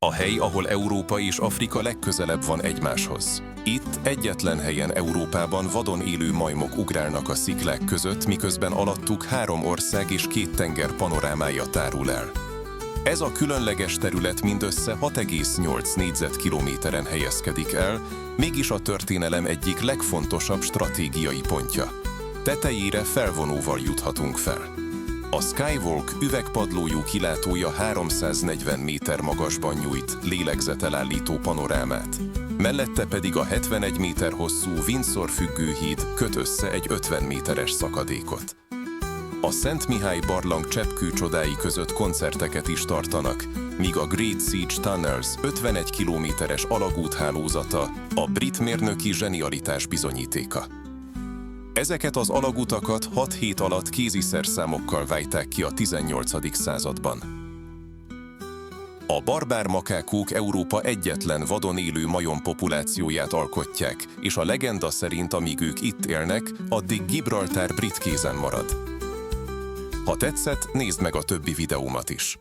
A hely, ahol Európa és Afrika legközelebb van egymáshoz. Itt egyetlen helyen Európában vadon élő majmok ugrálnak a sziklák között, miközben alattuk 3 ország és 2 tenger panorámája tárul el. Ez a különleges terület mindössze 6,8 négyzetkilométeren helyezkedik el, mégis a történelem egyik legfontosabb stratégiai pontja. Tetejére felvonóval juthatunk fel. A Skywalk üvegpadlójú kilátója 340 méter magasban nyújt lélegzetelállító panorámát. Mellette pedig a 71 méter hosszú Windsor függőhíd köt össze egy 50 méteres szakadékot. A Szent Mihály barlang cseppkő csodái között koncerteket is tartanak, míg a Great Siege Tunnels 51 kilométeres alagúthálózata a brit mérnöki zsenialitás bizonyítéka. Ezeket az alagutakat 6 hét alatt kéziszerszámokkal vájták ki a 18. században. A barbár makákók Európa egyetlen vadon élő majom populációját alkotják, és a legenda szerint amíg ők itt élnek, addig Gibraltár brit kézen marad. Ha tetszett, nézd meg a többi videómat is.